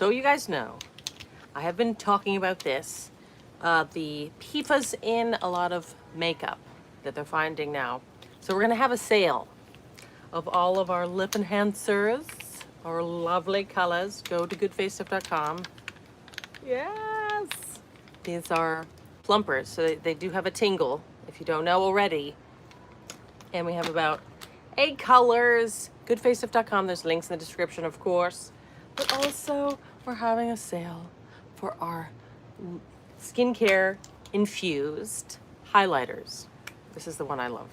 So you guys know, I have been talking about this, the PFAS in a lot of makeup that they're finding now. So we're gonna have a sale of all of our lip enhancers, our lovely colors. Go to goodfacestuff.com. Yes! These are plumpers, so they do have a tingle, if you don't know already. And we have about 8 colors. Goodfacestuff.com, there's links in the description, of course. But also, we're having a sale for our skincare infused highlighters. This is the one I love.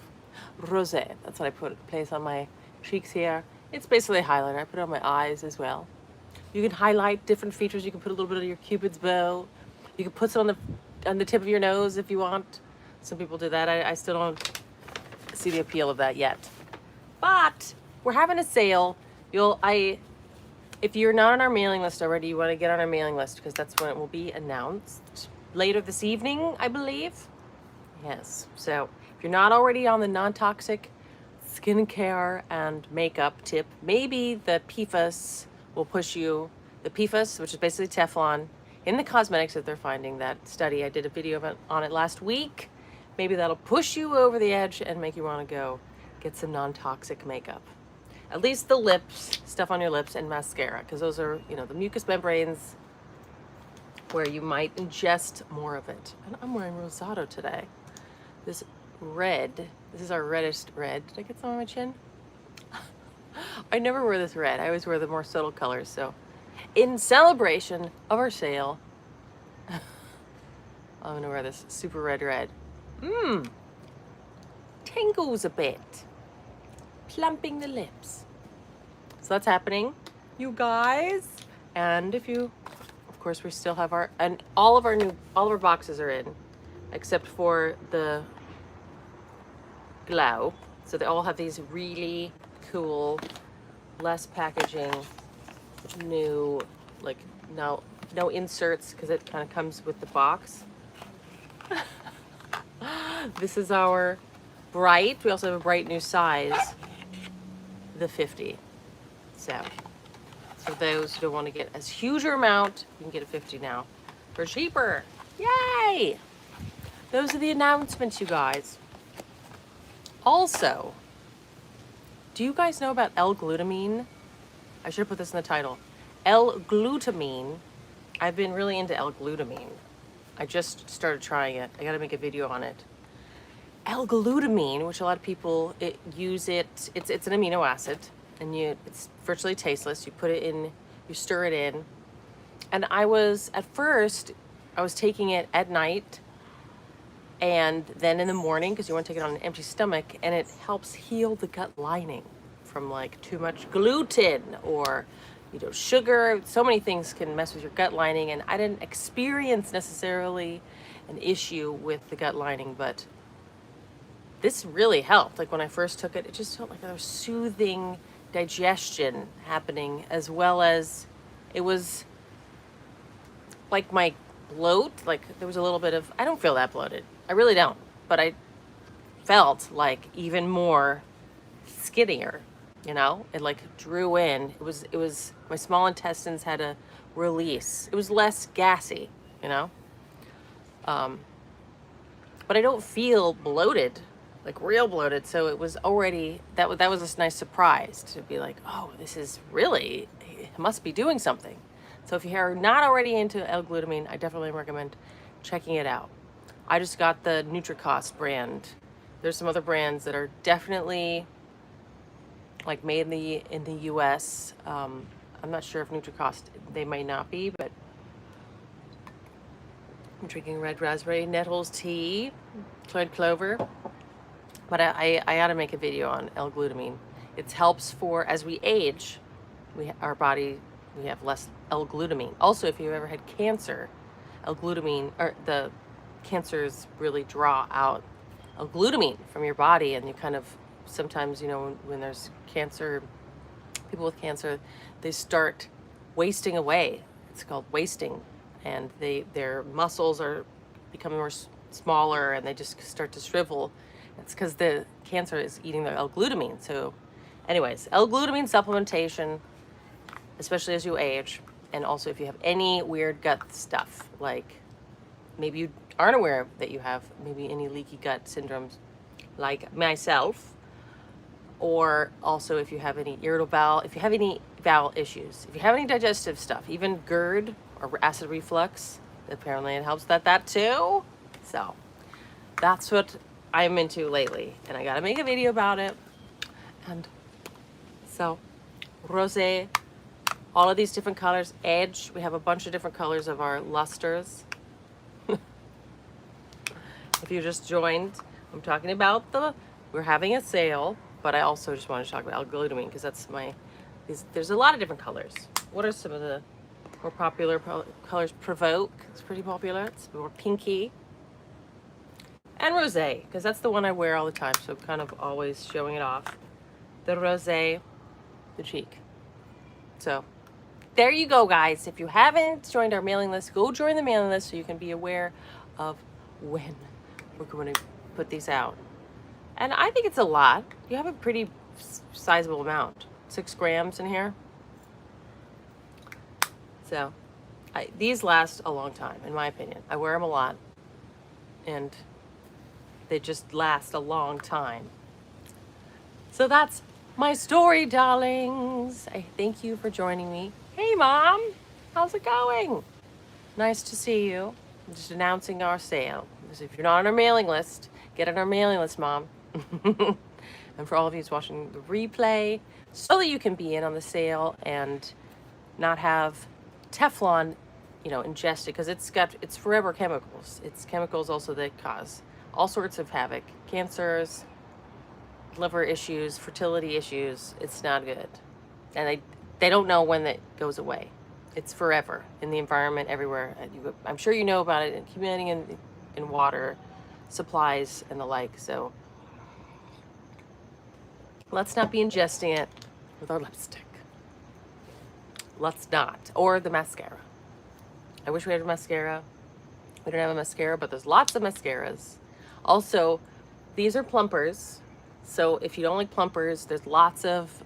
Rosé, that's what I place on my cheeks here. It's basically a highlighter. I put it on my eyes as well. You can highlight different features. You can put a little bit of your Cupid's bow. You can put some on the tip of your nose if you want. Some people do that. I still don't see the appeal of that yet. But we're having a sale. If you're not on our mailing list already, you want to get on our mailing list because that's when it will be announced later this evening, I believe. Yes. So if you're not already on the non-toxic skincare and makeup tip, maybe the PFAS will push you. The PFAS, which is basically Teflon, in the cosmetics that they're finding, that study, I did a video on it last week. Maybe that'll push you over the edge and make you want to go get some non-toxic makeup. At least the lips, stuff on your lips, and mascara, because those are, you know, the mucous membranes where you might ingest more of it. And I'm wearing rosado today. This red, this is our reddest red. Did I get some on my chin? I never wear this red. I always wear the more subtle colors. So in celebration of our sale, I'm gonna wear this super red. Tingles a bit. Plumping the lips. So that's happening, you guys. And if you, of course, we still have all of our boxes are in, except for the Glow. So they all have these really cool, less packaging, new, like no inserts, because it kind of comes with the box. This is our bright. We also have a bright new size, the 50. So those who don't want to get as huge an amount, you can get a 50 now for cheaper. Yay! Those are the announcements, you guys. Also, do you guys know about L-glutamine? I should have put this in the title. L-glutamine. I've been really into L-glutamine. I just started trying it. I got to make a video on it. L-glutamine, which a lot of people use it. It's an amino acid, and it's virtually tasteless. You put it in, you stir it in. And at first I was taking it at night and then in the morning, because you want to take it on an empty stomach, and it helps heal the gut lining from like too much gluten or, you know, sugar. So many things can mess with your gut lining, and I didn't experience necessarily an issue with the gut lining, but this really helped. Like when I first took it, it just felt like there was soothing digestion happening, as well as it was like my bloat, like there was a little bit of, I don't feel that bloated. I really don't, but I felt like even more skinnier, you know? It like drew in. It was my small intestines had a release. It was less gassy, you know? But I don't feel bloated, like real bloated. So it was already, that was a nice surprise to be like, oh, this is really, it must be doing something. So if you are not already into L-glutamine, I definitely recommend checking it out. I just got the Nutricost brand. There's some other brands that are definitely like made in the US. I'm not sure if Nutricost, they may not be, but I'm drinking red raspberry nettles tea, cloyd clover. But I ought to make a video on L-glutamine. It helps for, as we age, our body, we have less L-glutamine. Also, if you ever had cancer, L-glutamine, or the cancers really draw out L-glutamine from your body, and you kind of, sometimes, you know, when there's cancer, people with cancer, they start wasting away. It's called wasting, and their muscles are becoming more smaller, and they just start to shrivel. It's because the cancer is eating their L-glutamine. So anyways, L-glutamine supplementation, especially as you age, And also if you have any weird gut stuff, like maybe you aren't aware that you have maybe any leaky gut syndromes like myself, or also if you have any irritable bowel, if you have any bowel issues, if you have any digestive stuff, even GERD or acid reflux, apparently it helps that too. So that's what I'm into lately, and I gotta make a video about it. And so rosé, all of these different colors. Edge, we have a bunch of different colors of our lusters. If you just joined, I'm talking about we're having a sale, but I also just wanted to talk about L-glutamine because that's there's a lot of different colors. What are some of the more popular colors? Provoke, it's pretty popular. It's more pinky. And rosé, because that's the one I wear all the time, so I'm kind of always showing it off. The rosé, the cheek. So there you go, guys. If you haven't joined our mailing list, go join the mailing list so you can be aware of when we're going to put these out. And I think it's a lot. You have a pretty sizable amount. 6 grams in here. So these last a long time, in my opinion. I wear them a lot. And they just last a long time. So that's my story, darlings. I thank you for joining me. Hey, Mom. How's it going? Nice to see you. I'm just announcing our sale. Because if you're not on our mailing list, get on our mailing list, Mom. And for all of you who's watching the replay, so that you can be in on the sale and not have Teflon, ingested, because it's forever chemicals. It's chemicals also that cause all sorts of havoc, cancers, liver issues, fertility issues. It's not good. And they don't know when that goes away. It's forever in the environment everywhere. I'm sure you know about it, accumulating in water, supplies, and the like. So let's not be ingesting it with our lipstick. Let's not. Or the mascara. I wish we had a mascara. We don't have a mascara, but there's lots of mascaras. Also, these are plumpers. So if you don't like plumpers, there's lots of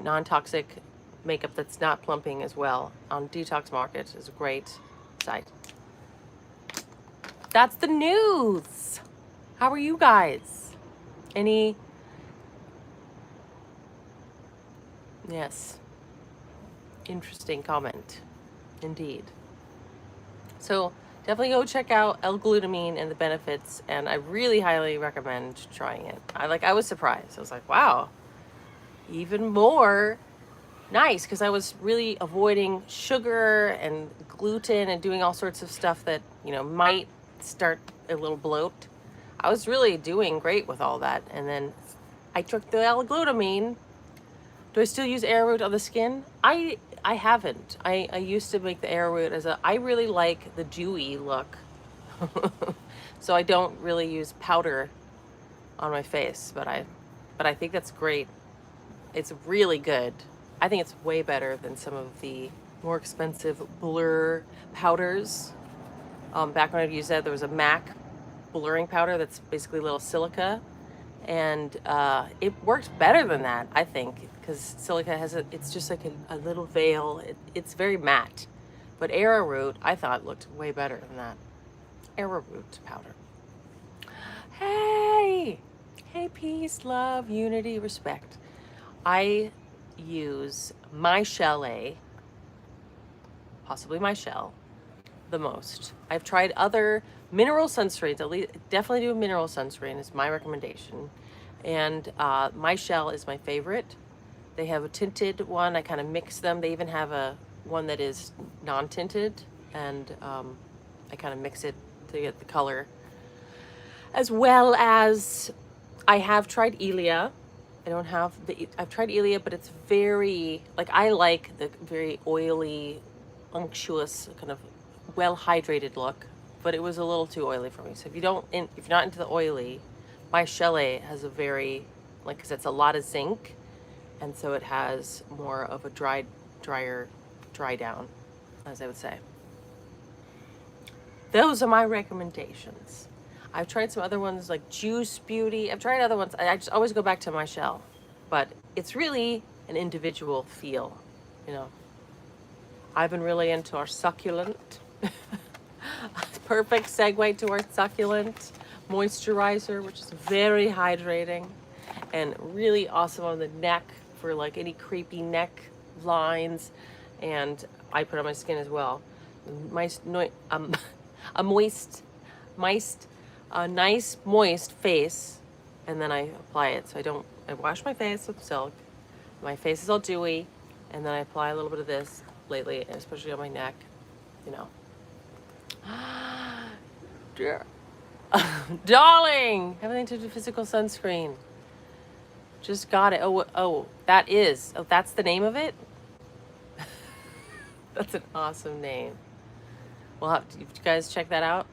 non-toxic makeup that's not plumping as well on Detox Market. Is a great site. That's the news. How are you guys? Yes. Interesting comment. Indeed. So definitely go check out L-glutamine and the benefits, and I really highly recommend trying it. I was surprised. I was like, wow, even more nice, because I was really avoiding sugar and gluten and doing all sorts of stuff that, might start a little bloat. I was really doing great with all that, and then I took the L-glutamine. Do I still use arrowroot on the skin? I haven't. I used to make the arrowroot I really like the dewy look. So I don't really use powder on my face, but I think that's great. It's really good. I think it's way better than some of the more expensive blur powders. Back when I used that, there was a MAC blurring powder that's basically a little silica, and it works better than that, I think, because silica it's just like a little veil. It's very matte, but arrowroot I thought looked way better than that. Arrowroot powder. Hey, peace, love, unity, respect. I use my Shell, possibly my Shell, the most. I've tried other mineral sunscreens. Definitely do a mineral sunscreen is my recommendation. And my Shell is my favorite. They have a tinted one. I kind of mix them. They even have one that is non-tinted, and I kind of mix it to get the color. As well as I have tried Ilia. I've tried Ilia, but it's very, I like the very oily, unctuous, kind of well-hydrated look, but it was a little too oily for me. So if you're not into the oily, my Shell has a very, because it's a lot of zinc, and so it has more of a dry down, as I would say. Those are my recommendations. I've tried some other ones like Juice Beauty. I've tried other ones. I just always go back to my Shell, but it's really an individual feel, I've been really into our succulent. Perfect segue to our succulent moisturizer, which is very hydrating and really awesome on the neck for like any creepy neck lines. And I put on my skin as well. A nice moist face, and then I apply it. So I wash my face with silk. My face is all dewy, and then I apply a little bit of this lately, especially on my neck, you know. Dear. Darling, everything to do physical sunscreen. Just got it. Oh, that's the name of it? That's an awesome name. We'll have to, you guys check that out.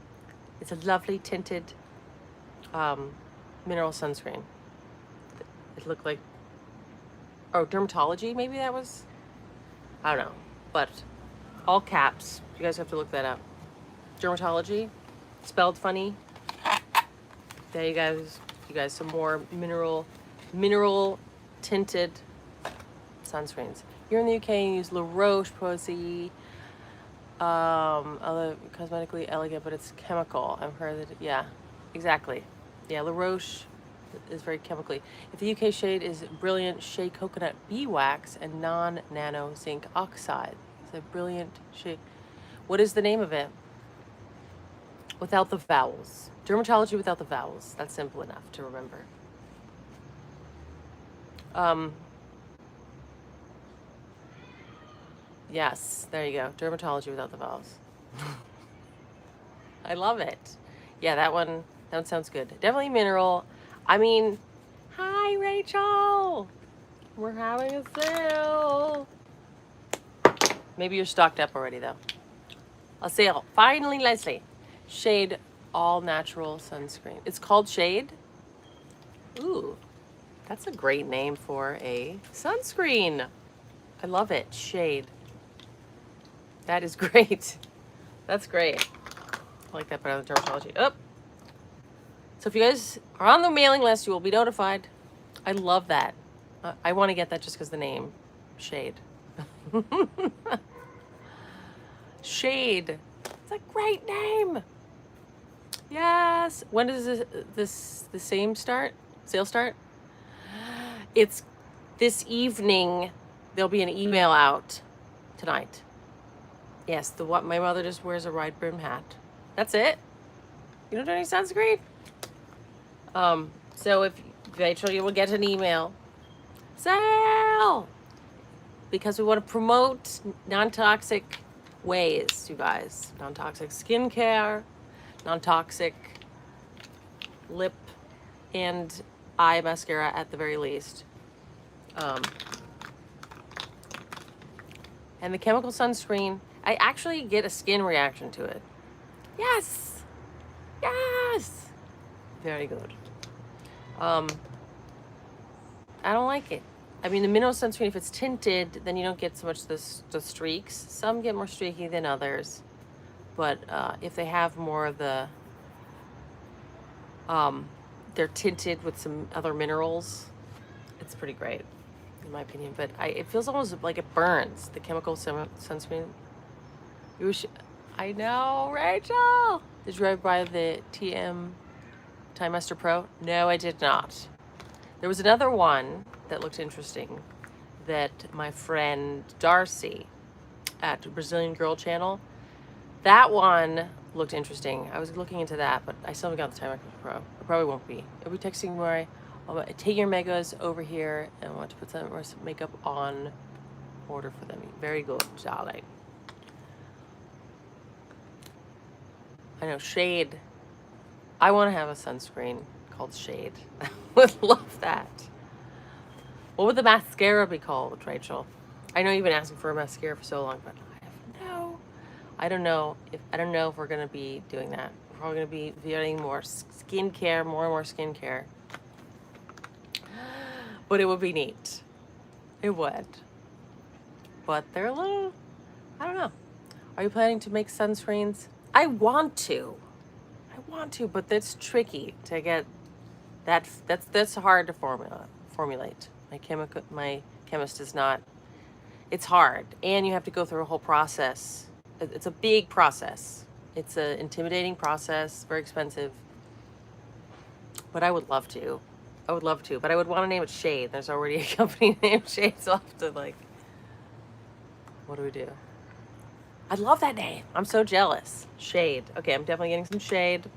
It's a lovely tinted mineral sunscreen. It looked like, oh, Dermatology, maybe that was? I don't know, but all caps. You guys have to look that up. Dermatology, spelled funny. There you guys, some more mineral tinted sunscreens. You're in the UK and use La Roche-Posay, other cosmetically elegant, but it's chemical. I've heard that, yeah, exactly. Yeah, La Roche is very chemically. If the UK shade is brilliant shea coconut beeswax and non-nano zinc oxide. It's a brilliant shade. What is the name of it? Without the vowels. Dermatology without the vowels. That's simple enough to remember. Yes, there you go. Dermatology without the vowels. I love it. Yeah, that one sounds good. Definitely mineral. I mean, hi Rachel. We're having a sale. Maybe you're stocked up already though. A sale. Finally, Leslie. Shade all natural sunscreen. It's called Shade. Ooh, that's a great name for a sunscreen. I love it. Shade. That is great. That's great. I like that better than Dermatology. Oh. So if you guys are on the mailing list, you will be notified. I love that. I want to get that just because the name. Shade. Shade. It's a great name. Yes. When does the sale start? It's this evening. There'll be an email out tonight. Yes, my mother just wears a wide brim hat. That's it. You don't do any sunscreen? So if Rachel, you will get an email. Sale! Because we want to promote non-toxic ways, you guys. Non-toxic skincare, non-toxic lip and eye mascara at the very least. And the chemical sunscreen, I actually get a skin reaction to it. Yes! Yes! Very good. I don't like it. I mean, the mineral sunscreen, if it's tinted, then you don't get so much the streaks. Some get more streaky than others. But if they have more of the, they're tinted with some other minerals, it's pretty great, in my opinion. But it feels almost like it burns, the chemical sunscreen. I know, Rachel! Did you ever buy the Time Master Pro? No, I did not. There was another one that looked interesting that my friend Darcy at Brazilian Girl Channel, that one looked interesting. I was looking into that, but I still haven't got the Time Master Pro. I probably won't be. I'll be texting Roy. Take your megas over here and I want to put some makeup on order for them. Very good, darling. I know, Shade. I want to have a sunscreen called Shade. I would love that. What would the mascara be called, Rachel? I know you've been asking for a mascara for so long, but I don't know if we're gonna be doing that. We're probably gonna be getting more skincare, more and more skincare. But it would be neat. It would. But they're a little, I don't know. Are you planning to make sunscreens? I want to, but that's tricky to get. That's hard to formulate. My chemist is not. it's hard, and you have to go through a whole process. It's a big process. It's an intimidating process, very expensive. But I would love to. I would love to, but I would want to name it Shade. There's already a company named Shade, so I'll have to, like, what do we do? I love that name. I'm so jealous. Shade. Okay, I'm definitely getting some Shade.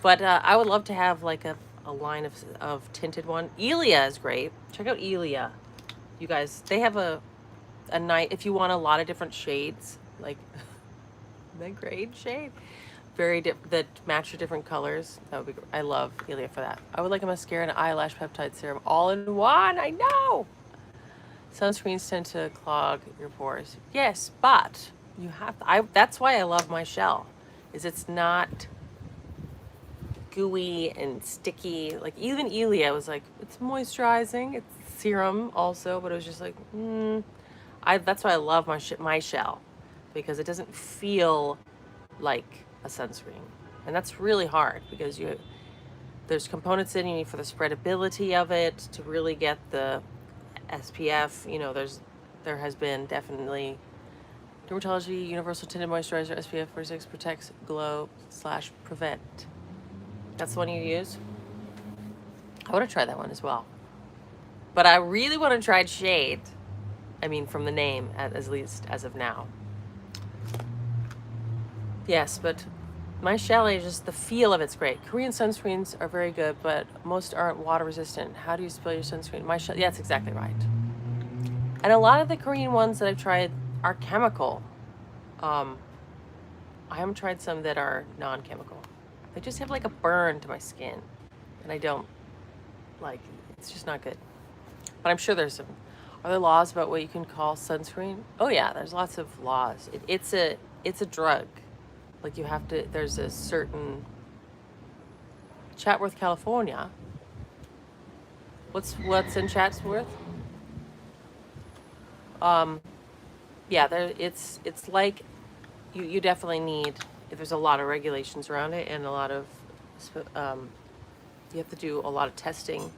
But I would love to have like a line of tinted one. Ilia is great. Check out Ilia. You guys, they have a night, if you want a lot of different shades, like the grade shade, that match your different colors. That would be great. I love Ilia for that. I would like a mascara and an eyelash peptide serum all in one. I know. Sunscreens tend to clog your pores. Yes, but you have to, that's why I love my shell, is it's not gooey and sticky. Like even Ilia was like, it's moisturizing, it's serum also, but it was just like, that's why I love my shell, because it doesn't feel like a sunscreen. And that's really hard because there's components in you need for the spreadability of it to really get the SPF. You know, there has been definitely Dermatology Universal Tinted Moisturizer SPF 46 protects, glow / prevent. That's the one you use. I want to try that one as well, but I really want to try Shade. I mean, from the name, at least as of now. Yes, but my chalet, just the feel of it's great. Korean sunscreens are very good, but most aren't water resistant. How do you spill your sunscreen? Yeah, that's exactly right. And a lot of the Korean ones that I've tried are chemical. I haven't tried some that are non-chemical. They just have like a burn to my skin, and I don't like. It's just not good. But I'm sure there's some. Are there laws about what you can call sunscreen? Oh yeah, there's lots of laws. It's a drug. Like you have to. There's a certain. Chatsworth, California. What's in Chatsworth? Yeah, it's like you definitely need, if there's a lot of regulations around it and a lot of you have to do a lot of testing.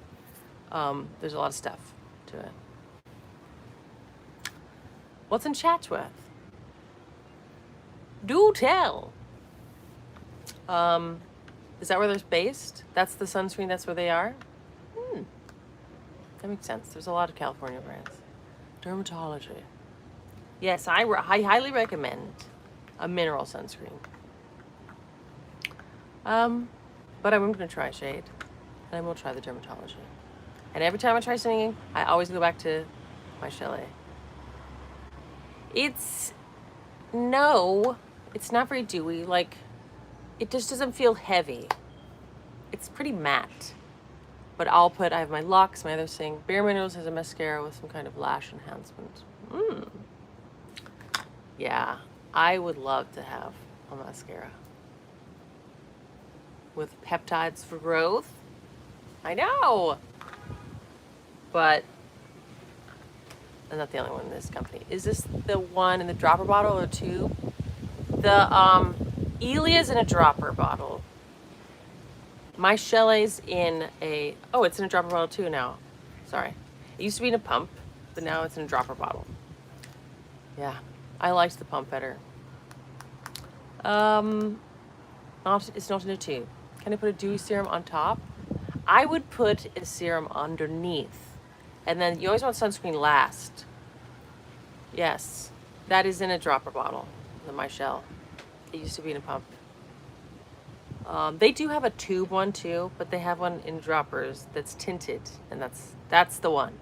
There's a lot of stuff to it. What's in Chatsworth? Do tell. Is that where they're based? That's the sunscreen, that's where they are? That makes sense. There's a lot of California brands. Dermatology. Yes, I highly recommend a mineral sunscreen. But I'm going to try Shade, and I will try the Dermatology. And every time I try something, I always go back to my chalet. It's not very dewy. Like, it just doesn't feel heavy. It's pretty matte. But I have my LUX, my other thing. Bare Minerals has a mascara with some kind of lash enhancement. Yeah, I would love to have a mascara with peptides for growth. I know. But I'm not the only one in this company. Is this the one in the dropper bottle or tube? The Elia's in a dropper bottle. My chalet's in it's in a dropper bottle too now. Sorry. It used to be in a pump, but now it's in a dropper bottle. Yeah, I liked the pump better. It's not in a tube. Can I put a dewy serum on top? I would put a serum underneath. And then you always want sunscreen last. Yes, that is in a dropper bottle, the My Shell. It used to be in a pump. They do have a tube one too, but they have one in droppers that's tinted, and that's the one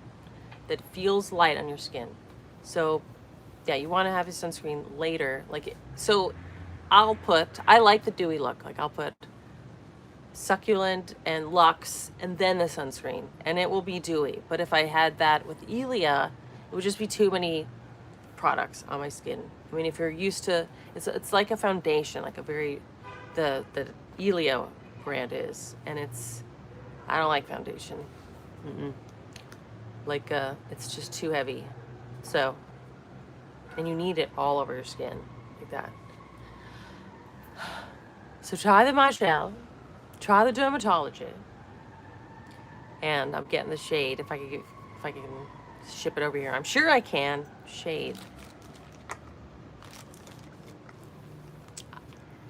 that feels light on your skin. So yeah, you want to have your sunscreen later. I like the dewy look. Like I'll put Succulent and LUX and then the sunscreen, and it will be dewy. But if I had that with Ilia, it would just be too many products on my skin. I mean, if you're used to, it's like a foundation, like the Ilia brand is, and I don't like foundation. Like it's just too heavy. So, and you need it all over your skin like that. So try the My Shell, try the Dermatology, and I'm getting the Shade if I can ship it over here. I'm sure I can. Shade.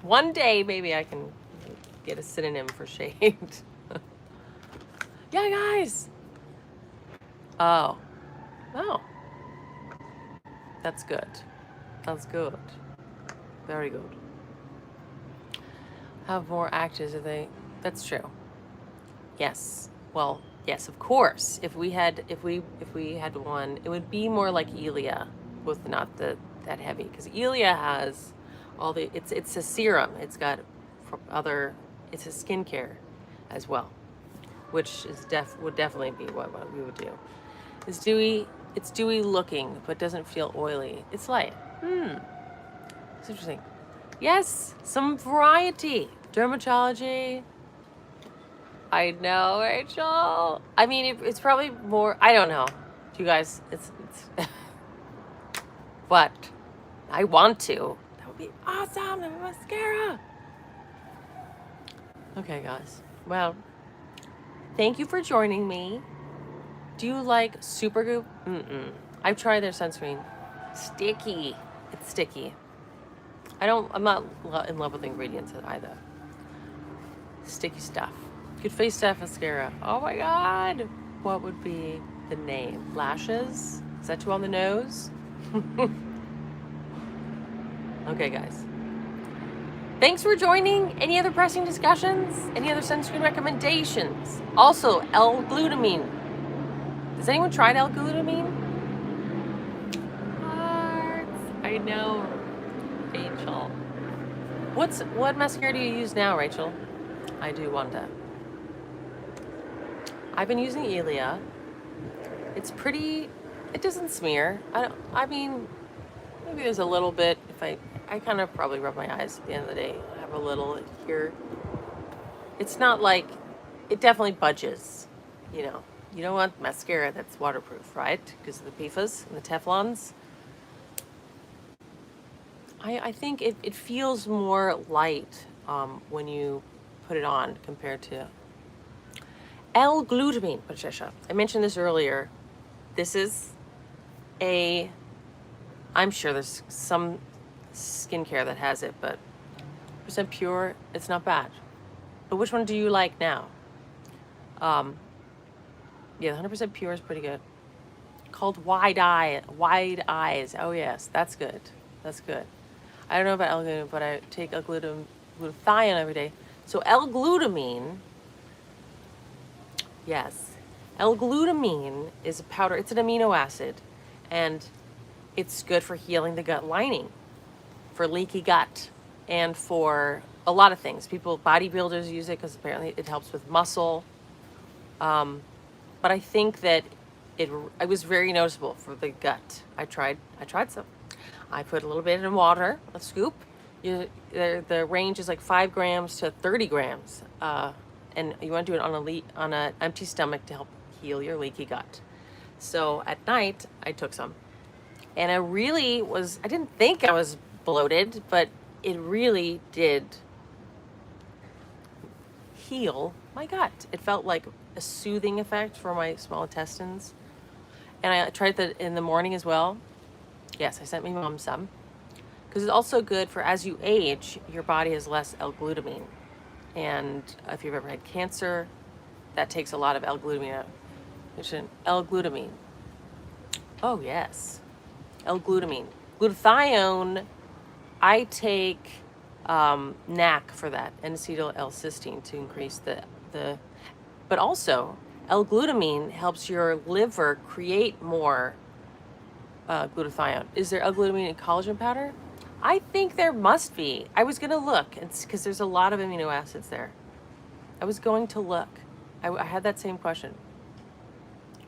One day, maybe I can get a synonym for shade. Yeah, guys. Oh. Oh. That's good. That's good. Very good. Have more actors if they... That's true. Yes. Well, yes, of course. If we had one, it would be more like Elia with not that heavy, because Elia has all the it's a serum. It's got it's a skincare as well, which is would definitely be what we would do. It's dewy looking, but doesn't feel oily. It's light. It's interesting. Yes, some variety. Dermatology. I know, Rachel. I mean, it's probably more, I don't know. You guys, it's but I want to. That would be awesome. The mascara. Okay, guys. Well, thank you for joining me. Do you like Supergoop? I've tried their sunscreen. Sticky. It's sticky. I'm not in love with ingredients either. Sticky stuff. Good face stuff, mascara. Oh my God. What would be the name? Lashes? Is that too on the nose? Okay, guys. Thanks for joining. Any other pressing discussions? Any other sunscreen recommendations? Also, L-glutamine. Has anyone tried L-glutamine? Hearts. I know. Rachel. What mascara do you use now, Rachel? I do wonder. I've been using Elia. It's pretty, it doesn't smear. I mean, maybe there's a little bit. If I kind of probably rub my eyes at the end of the day. I have a little here. It's not like, it definitely budges, you know. You don't want mascara that's waterproof, right? Because of the PFAS and the Teflons. I think it feels more light when you put it on compared to L-glutamine, Patricia. I mentioned this earlier. This is I'm sure there's some skincare that has it, but % pure, it's not bad. But which one do you like now? Yeah, 100% pure is pretty good. Called Wide Eyes. Oh yes, that's good. That's good. I don't know about L-glutamine, but I take glutathione every day. So L-glutamine, yes. L-glutamine is a powder. It's an amino acid, and it's good for healing the gut lining, for leaky gut, and for a lot of things. Bodybuilders use it because apparently it helps with muscle. But I think that it was very noticeable for the gut. I tried some. I put a little bit in water, a scoop. The range is like 5 grams to 30 grams. And you want to do it on an empty stomach to help heal your leaky gut. So at night, I took some. And I didn't think I was bloated, but it really did heal my gut. It felt like a soothing effect for my small intestines. And I tried that in the morning as well. Yes, I sent my mom some. Because it's also good for, as you age, your body has less L-glutamine. And if you've ever had cancer, that takes a lot of L-glutamine out. L-glutamine. Oh, yes. L-glutamine. Glutathione, I take NAC for that, N-acetyl L-cysteine, to increase but also L-glutamine helps your liver create more glutathione. Is there L-glutamine in collagen powder? I think there must be. I was going to look, because there's a lot of amino acids there. I was going to look. I had that same question.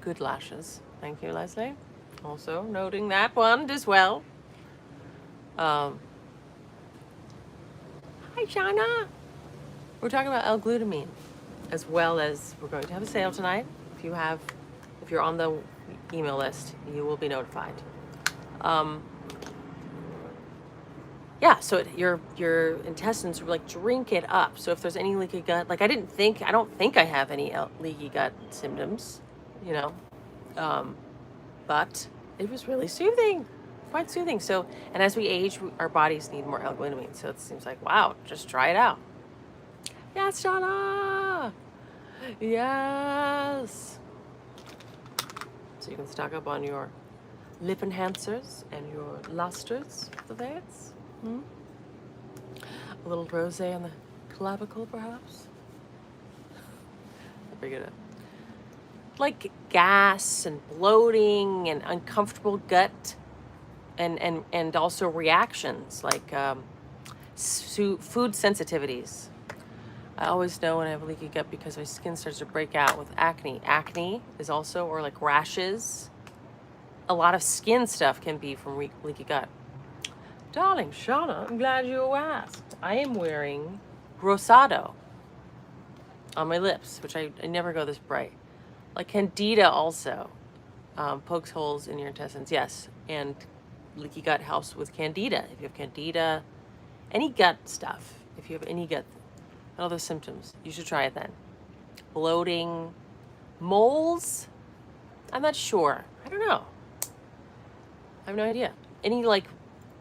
Good lashes. Thank you, Leslie. Also noting that one as well. Hi, Shauna. We're talking about L-glutamine, as well as we're going to have a sale tonight. If you're on the email list, you will be notified. Yeah, so your intestines like drink it up. So if there's any leaky gut, like I don't think I have any leaky gut symptoms, you know, but it was really soothing, quite soothing. So, and as we age, our bodies need more L-glutamine. So it seems like, wow, just try it out. Yes, Shauna. Yes. So you can stock up on your lip enhancers and your lusters for that. A little rosé on the clavicle, perhaps. I'll bring it up. Like gas and bloating and uncomfortable gut, and also reactions like food sensitivities. I always know when I have leaky gut because my skin starts to break out with acne. Acne is also, or like rashes. A lot of skin stuff can be from leaky gut. Darling Shauna, I'm glad you asked. I am wearing rosado on my lips, which I never go this bright. Like candida also pokes holes in your intestines, yes. And leaky gut helps with candida. If you have candida, any gut stuff, if you have any gut, all those symptoms, you should try it then. Bloating, moles, I'm not sure. I don't know. I have no idea. Any like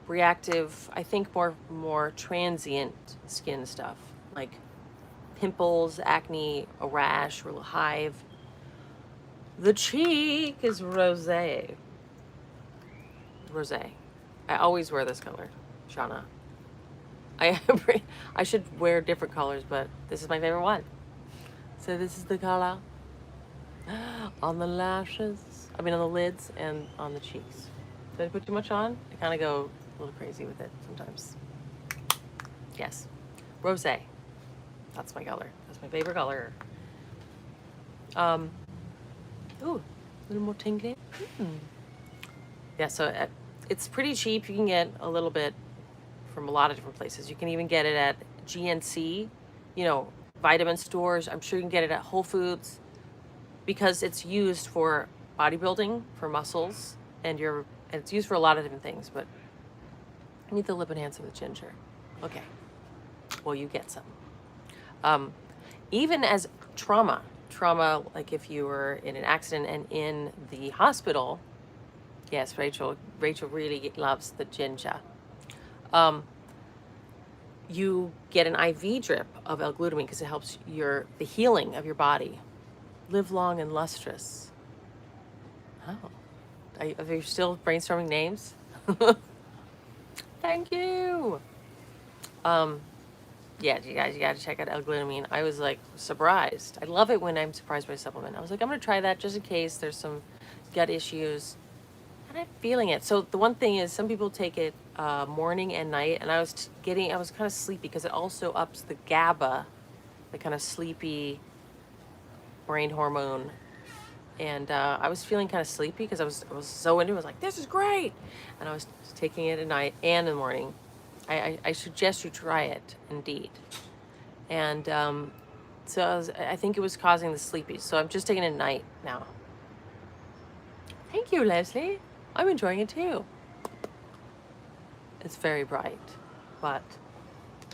reactive, I think more transient skin stuff, like pimples, acne, a rash, or a hive. The cheek is rosé. Rosé. I always wear this color, Shauna. I should wear different colors, but this is my favorite one. So this is the color on the lashes, on the lids and on the cheeks. Did I put too much on? I kind of go a little crazy with it sometimes. Yes, rosé. That's my color. That's my favorite color. Ooh, a little more tingly. Yeah, so it's pretty cheap. You can get a little bit from a lot of different places. You can even get it at GNC, vitamin stores. I'm sure you can get it at Whole Foods because it's used for bodybuilding, for muscles, and it's used for a lot of different things. But I need the lip enhancer with ginger. Okay, well, you get some. Even as trauma, like if you were in an accident and in the hospital, yes, Rachel really loves the ginger. You get an IV drip of L-glutamine because it helps the healing of your body. Live long and lustrous. Oh, are you still brainstorming names? Thank you. Yeah, you guys, you got to check out L-glutamine. I was like surprised. I love it when I'm surprised by a supplement. I was like, I'm going to try that just in case there's some gut issues. And I'm feeling it. So the one thing is some people take it morning and night, and I was kind of sleepy because it also ups the GABA, the kind of sleepy brain hormone. And I was feeling kind of sleepy because I was so into it. I was like, this is great. And I was taking it at night and in the morning. I suggest you try it, indeed. And so I think it was causing the sleepy. So I'm just taking it at night now. Thank you, Leslie. I'm enjoying it too. It's very bright, but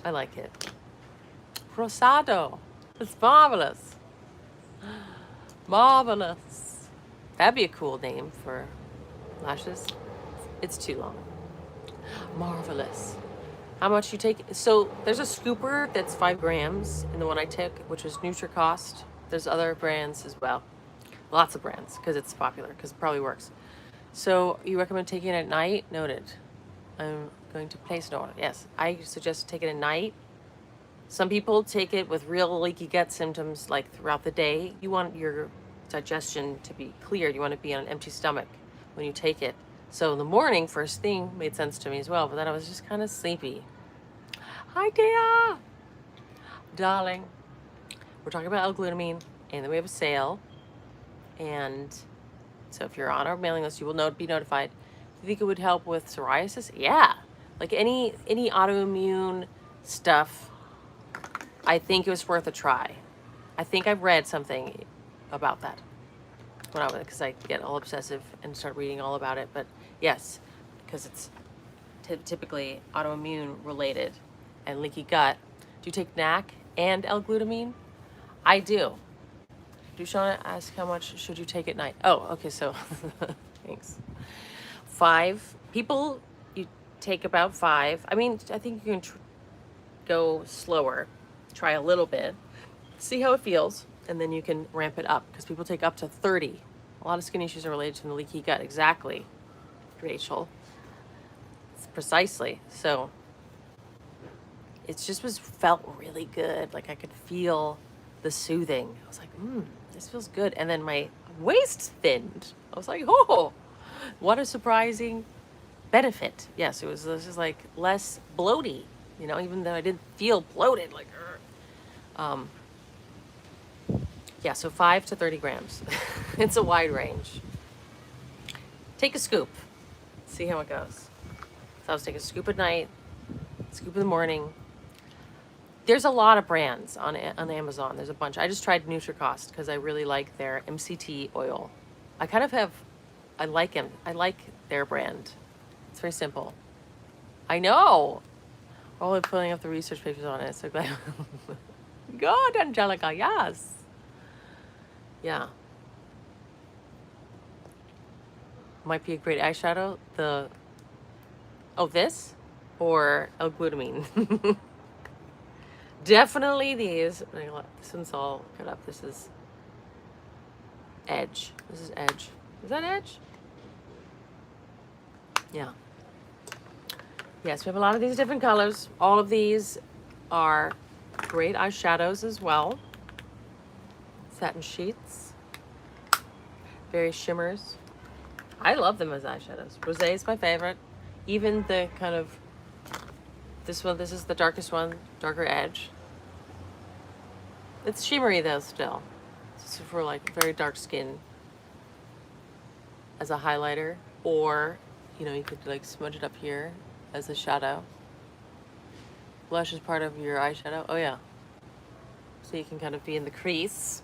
I like it. Rosado. It's marvelous. Marvelous. That'd be a cool name for lashes. It's too long. Marvelous. How much you take? So there's a scooper that's 5 grams in the one I took, which was NutriCost. There's other brands as well. Lots of brands because it's popular, because it probably works. So you recommend taking it at night? Noted. I'm going to place an order. Yes, I suggest taking it at night. Some people take it with real leaky gut symptoms like throughout the day. You want your digestion to be cleared. You want to be on an empty stomach when you take it. So in the morning, first thing made sense to me as well, but then I was just kind of sleepy. Hi, Dea! Darling, we're talking about L-glutamine, and then we have a sale. And so if you're on our mailing list, you will be notified. Do you think it would help with psoriasis? Yeah. Like any autoimmune stuff, I think it was worth a try. I think I've read something about that because I get all obsessive and start reading all about it. But yes, because it's typically autoimmune related and leaky gut. Do you take NAC and L-glutamine? I do. Do Shauna ask how much should you take at night? Oh, okay, so Thanks. 5 people, you take about 5. I mean, I think you can go slower, try a little bit, see how it feels, and then you can ramp it up because people take up to 30. A lot of skin issues are related to the leaky gut. Exactly, Rachel. It's precisely. So it just felt really good. Like I could feel the soothing. I was like, this feels good. And then my waist thinned. I was like, oh, what a surprising benefit. Yes, it was just like less bloaty, you know, even though I didn't feel bloated, like, yeah, so 5 to 30 grams. It's a wide range. Take a scoop, see how it goes. So I was taking a scoop at night, scoop in the morning. There's a lot of brands on Amazon. There's a bunch. I just tried Nutricost because I really like their MCT oil. I like them. I like their brand. It's very simple. I know. Oh, I'm pulling up the research papers on it. So glad. God, Angelica, yes. Yeah. Might be a great eyeshadow. This or L-glutamine. Definitely these. This one's all cut up. This is Edge. This is Edge. Is that Edge? Yeah. Yes, we have a lot of these different colors. All of these are great eyeshadows as well. Satin sheets. Various shimmers. I love them as eyeshadows. Rosé is my favorite. Even the kind of, this one, this is the darkest one, darker edge. It's shimmery though still. This is for like very dark skin as a highlighter, or, you know, you could like smudge it up here as a shadow. Blush is part of your eyeshadow. Oh yeah. So you can kind of be in the crease.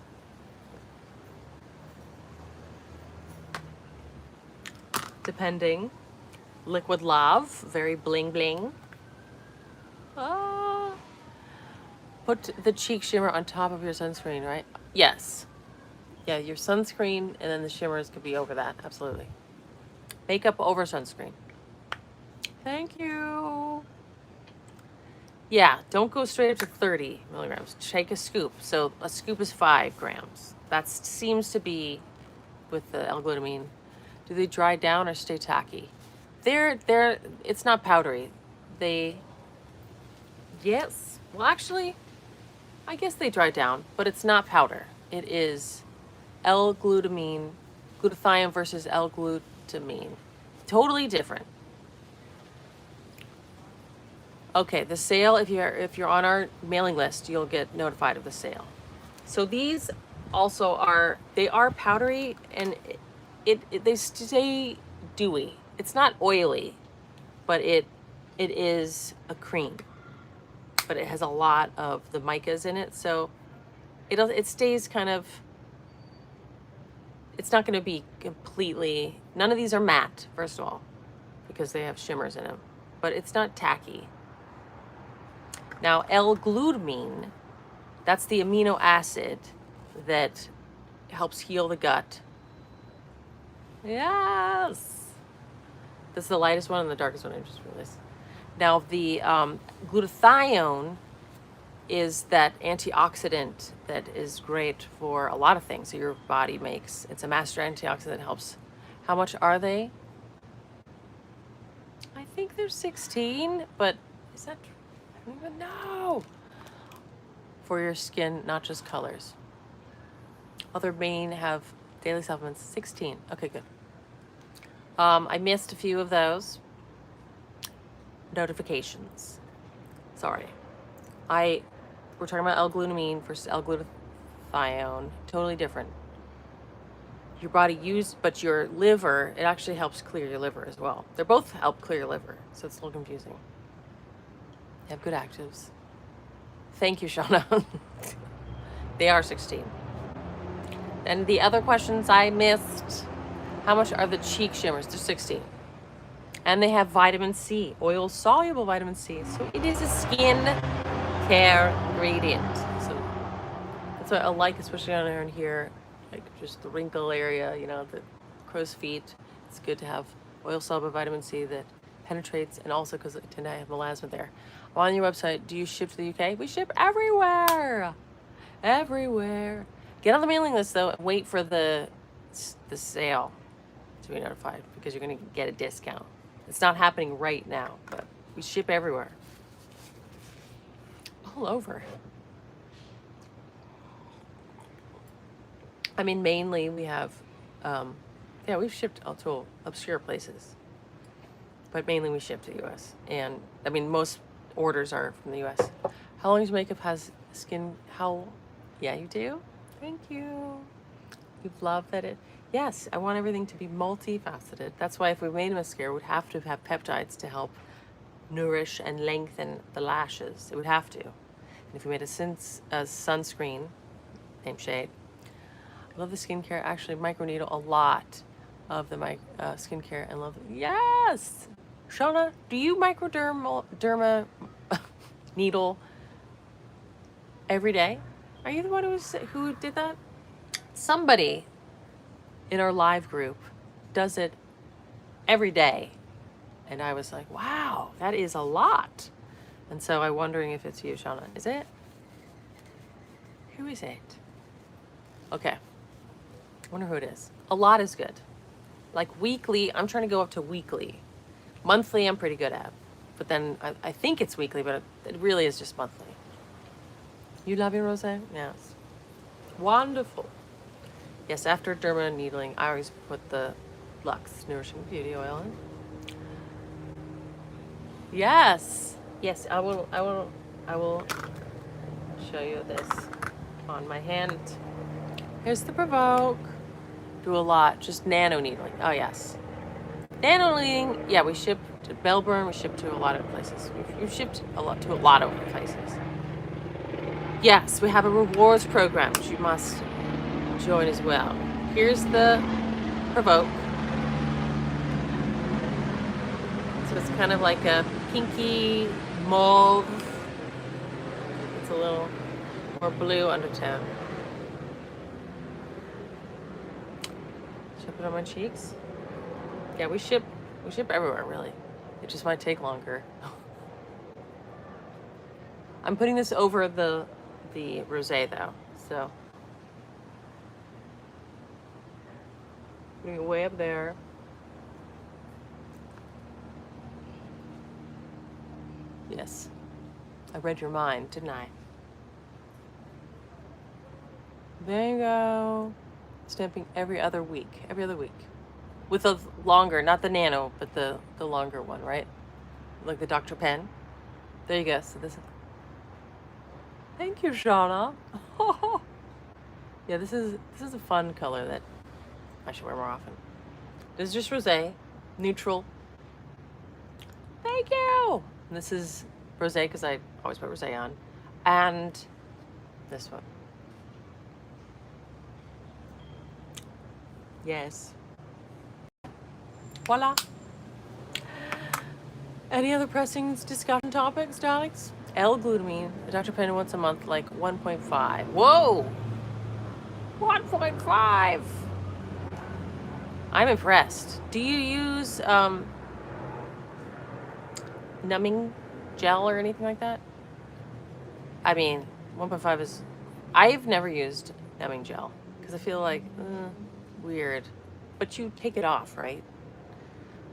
Depending. Liquid Love, very bling bling. Put the cheek shimmer on top of your sunscreen, right? Yes. Yeah, your sunscreen and then the shimmers could be over that, absolutely. Makeup over sunscreen. Thank you. Yeah, don't go straight up to 30 milligrams. Take a scoop. So a scoop is 5 grams. That seems to be with the L-glutamine. Do they dry down or stay tacky? It's not powdery. Yes. Well, actually, I guess they dry down, but it's not powder. It is L-glutamine, glutathione versus L-glutamine. Totally different. Okay, the sale, if you're on our mailing list, you'll get notified of the sale. So these also are powdery, and they stay dewy. It's not oily, but it is a cream. But it has a lot of the micas in it, so it stays kind of, it's not going to be completely, none of these are matte, first of all, because they have shimmers in them, but it's not tacky. Now, L-glutamine, that's the amino acid that helps heal the gut. Yes. This is the lightest one and the darkest one, I just realized. Now, the glutathione is that antioxidant that is great for a lot of things that your body makes. It's a master antioxidant that helps. How much are they? I think they're 16, but is that, I don't even know. For your skin, not just colors. Other main have daily supplements, 16. Okay, good. I missed a few of those notifications. Sorry. We're talking about L-glutamine versus L-glutathione. Totally different. Your body but your liver, it actually helps clear your liver as well. They both help clear your liver, so it's a little confusing. They have good actives. Thank you, Shauna. They are 16. And the other questions I missed, how much are the cheek shimmers? They're 16. And they have vitamin C, oil-soluble vitamin C. So it is a skin care ingredient. So that's what I like, especially on here, like just the wrinkle area, you know, the crow's feet. It's good to have oil-soluble vitamin C that penetrates, and also because I tend to have melasma there. I'm on your website. Do you ship to the UK? We ship everywhere. Everywhere. Get on the mailing list, though, and wait for the sale to be notified, because you're going to get a discount. It's not happening right now, but we ship everywhere. All over. I mean, mainly we have, yeah, we've shipped to obscure places, but mainly we ship to the US. And I mean, most orders are from the US. How long does makeup has skin? Yeah, you do? Thank you. You love that yes, I want everything to be multifaceted. That's why if we made a mascara, we'd have to have peptides to help nourish and lengthen the lashes. It would have to. And if we made a sunscreen, same shade. I love the skincare. Actually, microneedle a lot of the skincare and love it. Yes! Shona, do you derma needle every day? Are you the one who did that? Somebody in our live group does it every day. And I was like, wow, that is a lot. And so I'm wondering if it's you, Shauna. Is it? Who is it? Okay. I wonder who it is. A lot is good. Like weekly, I'm trying to go up to weekly. Monthly, I'm pretty good at. But then I think it's weekly, but it really is just monthly. You love your rosé? Yes. Wonderful. Yes, after derma needling, I always put the LUX Nourishing Beauty Oil in. Yes. Yes, I will show you this on my hand. Here's the Provoke. Do a lot, just nano needling. Oh yes. Nano needling, yeah, we ship to Berberine, we ship to a lot of places. We've shipped a lot to a lot of places. Yes, we have a rewards program which you must join as well. Here's the Provoke. So it's kind of like a pinky mauve. It's a little more blue undertone. Should I put it on my cheeks? Yeah, we ship everywhere, really. It just might take longer. I'm putting this over the rosé though, so putting it way up there. Yes, I read your mind, didn't I? There you go. Stamping every other week. With a longer, not the nano, but the longer one, right? Like the Dr. Pen. There you go. So this is... Thank you, Shauna. Yeah, this is a fun color that I should wear more often. This is just rosé, neutral. Thank you. And this is rosé because I always put rosé on, and this one. Yes. Voila. Any other pressing discussion topics, darlings? L-glutamine, Dr. Penn once a month, like 1.5. Whoa! 1.5! I'm impressed. Do you use numbing gel or anything like that? I mean, 1.5 is... I've never used numbing gel because I feel like, weird. But you take it off, right?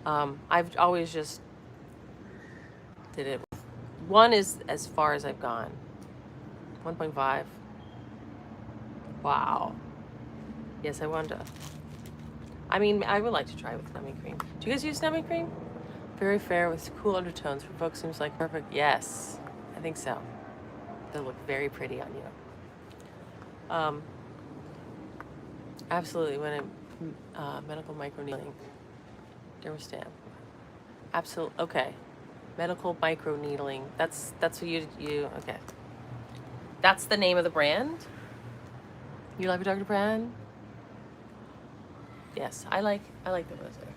I've always just did it. One is as far as I've gone. 1.5. Wow. Yes, I want to. I mean, I would like to try with numbing cream. Do you guys use numbing cream? Very fair with cool undertones. For folks, seems like perfect. Yes, I think so. They'll look very pretty on you. Absolutely. When I'm medical microneedling, dermastamp. Absolutely. Okay. Medical microneedling. That's what you okay. That's the name of the brand. You like your Dr. Brand? Yes, I like the rosé.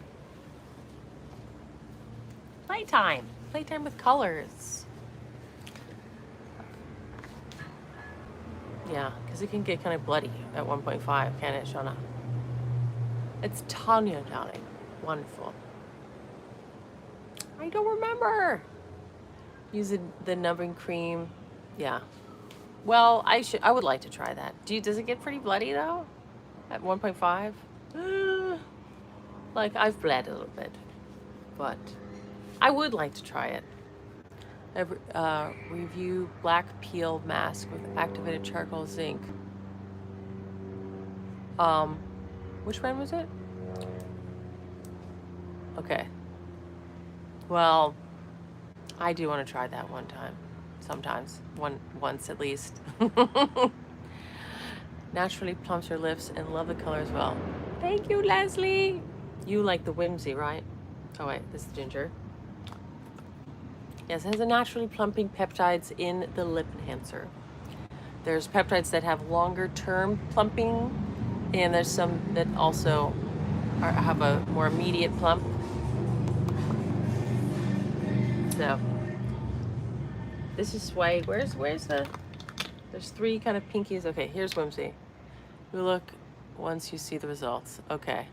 Playtime with colors. Yeah, because it can get kind of bloody at 1.5, can it, Shauna? It's Tanya, darling. Wonderful. I don't remember. Using the numbing cream. Yeah. Well, I would like to try that. Does it get pretty bloody though? At 1.5? Like, I've bled a little bit, but I would like to try it. Review black peel mask with activated charcoal zinc. Which one was it? Okay. Well, I do want to try that one time. Sometimes. Once at least. Naturally plumps your lips and love the color as well. Thank you, Leslie. You like the whimsy, right? Oh wait, this is ginger. Yes, it has a naturally plumping peptides in the lip enhancer. There's peptides that have longer term plumping, and there's some that also have a more immediate plump. So this is Sway. Where's the? There's 3 kind of pinkies. Okay, here's Whimsy. We look once you see the results. Okay.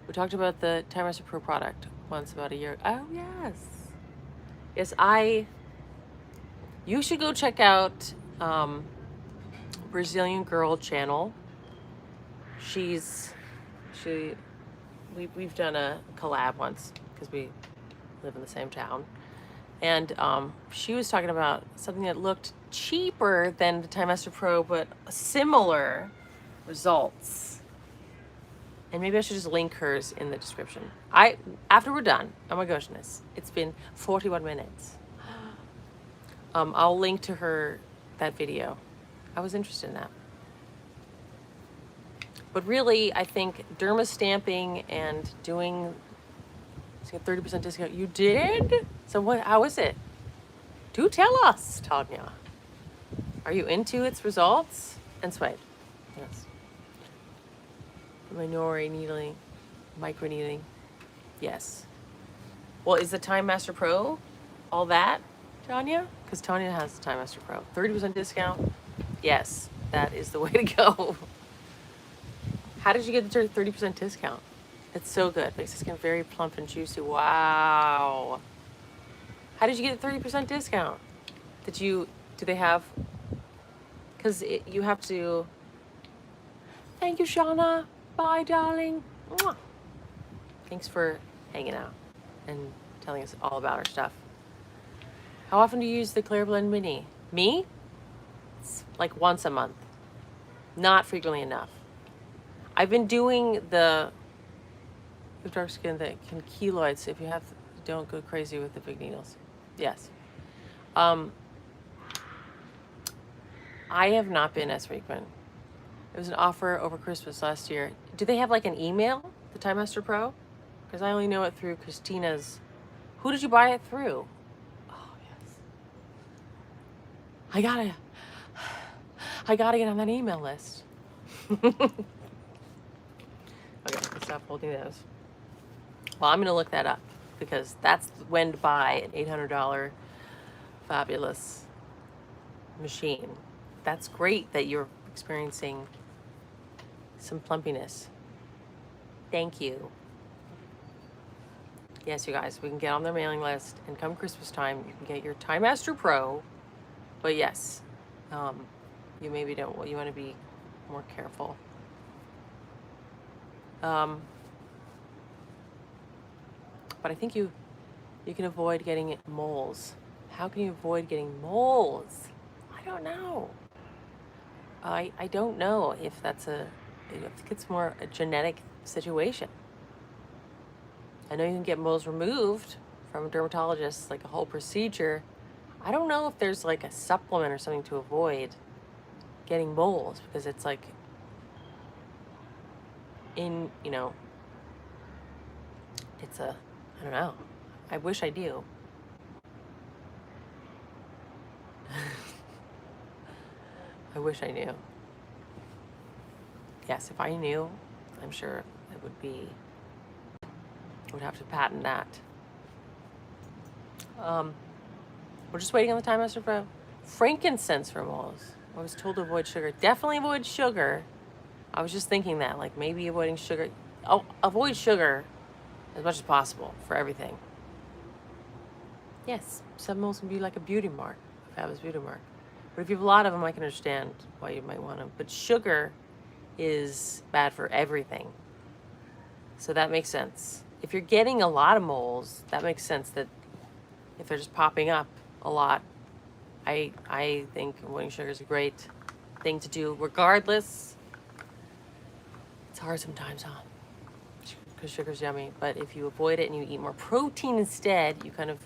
We talked about the Time Master Pro product once about a year. Oh yes. Yes, you should go check out Brazilian Girl channel. We've done a collab once because we live in the same town. And she was talking about something that looked cheaper than the Time Master Pro, but similar results. And maybe I should just link hers in the description. After we're done, oh my goodness, it's been 41 minutes. I'll link to that video. I was interested in that. But really, I think derma stamping and doing 30% discount. You did? So how is it? Do tell us, Tanya. Are you into its results? And Sway. Yes. Minori needling, micro needling. Yes. Well, is the Time Master Pro all that, Tanya? Because Tanya has the Time Master Pro. 30% discount. Yes, that is the way to go. How did you get the 30% discount? It's so good. Makes the skin very plump and juicy. Wow. How did you get a 30% discount? Do they have, because you have to, thank you, Shauna. Bye, darling. Mwah. Thanks for hanging out and telling us all about our stuff. How often do you use the Clear Blend Mini? Me? It's like once a month. Not frequently enough. I've been doing the dark skin that can keloids. If you have, don't go crazy with the big needles. Yes. I have not been as frequent. It was an offer over Christmas last year. Do they have like an email, the Time Master Pro? Because I only know it through Christina's. Who did you buy it through? Oh, yes. I gotta get on that email list. Okay, stop holding those. Well, I'm gonna look that up because that's when to buy an $800 fabulous machine. That's great that you're experiencing some plumpiness. Thank you. Yes, you guys, we can get on their mailing list, and come Christmas time, you can get your Time Master Pro. But yes, you maybe don't. You want to be more careful. But I think you can avoid getting moles. How can you avoid getting moles? I don't know. I don't know if that's if it's more a genetic situation. I know you can get moles removed from a dermatologist, like a whole procedure. I don't know if there's like a supplement or something to avoid getting moles, because it's like I don't know. I wish I knew. I wish I knew. Yes, if I knew, I'm sure it would be, I would have to patent that. We're just waiting on the Time Master Pro. Frankincense for moles. I was told to avoid sugar. Definitely avoid sugar. I was just thinking that, like maybe avoiding sugar. Oh, avoid sugar as much as possible for everything. Yes, some moles can be like a beauty mark, a fabulous beauty mark. But if you have a lot of them, I can understand why you might want them. But sugar is bad for everything. So that makes sense. If you're getting a lot of moles, that makes sense that if they're just popping up a lot, I think avoiding sugar is a great thing to do regardless. It's hard sometimes, huh? Because sugar's yummy. But if you avoid it and you eat more protein instead, you kind of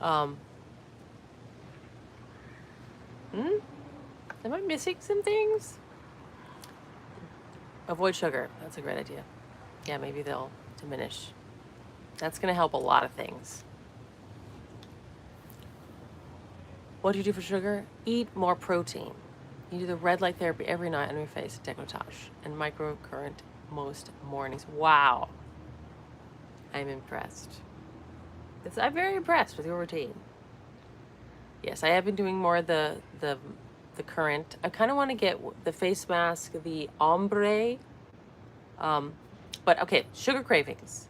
am I missing some things? Avoid sugar. That's a great idea. Yeah, maybe they'll diminish. That's going to help a lot of things. What do you do for sugar? Eat more protein. You do the red light therapy every night on your face, décolletage, and microcurrent most mornings. Wow. I'm impressed. I'm very impressed with your routine. Yes, I have been doing more the current. I kind of want to get the face mask, the ombre. But okay, sugar cravings.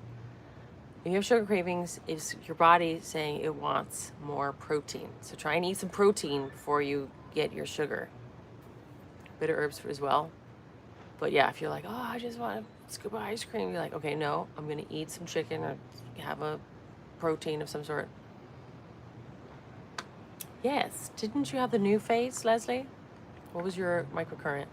If you have sugar cravings, it's your body saying it wants more protein. So try and eat some protein before you get your sugar. Bitter herbs as well. But yeah, if you're like, oh, I just want a scoop of ice cream, you're like, okay, no, I'm going to eat some chicken or have a protein of some sort. Yes. Didn't you have the new face, Leslie? What was your microcurrent?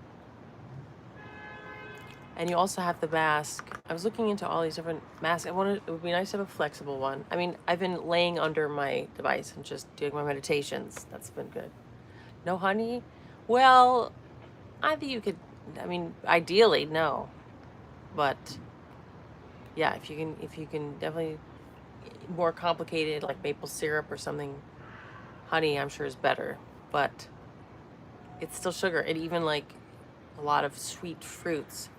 And you also have the mask. I was looking into all these different masks. It would be nice to have a flexible one. I mean, I've been laying under my device and just doing my meditations. That's been good. No honey? Well, I think you could, I mean, ideally, no. But yeah, if you can definitely more complicated, like maple syrup or something, honey I'm sure is better, but it's still sugar. And even like a lot of sweet fruits,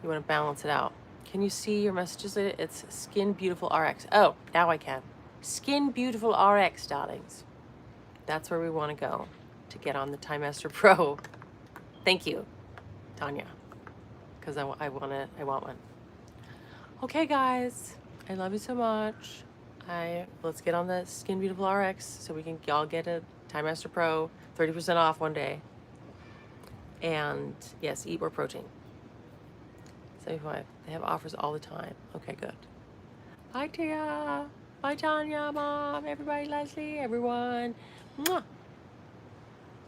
you want to balance it out. Can you see your messages? It's Skin Beautiful RX. Oh, now I can. Skin Beautiful RX, darlings. That's where we want to go to get on the Time Master Pro. Thank you, Tanya, because I want one. Okay, guys, I love you so much. Let's get on the Skin Beautiful RX so we can all get a Time Master Pro, 30% off one day. And yes, eat more protein. 75. They have offers all the time. Okay, good. Bye, Tia. Bye, Tanya, Mom, everybody, Leslie, everyone. Mwah.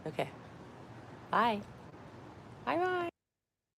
Okay. Bye. Bye-bye.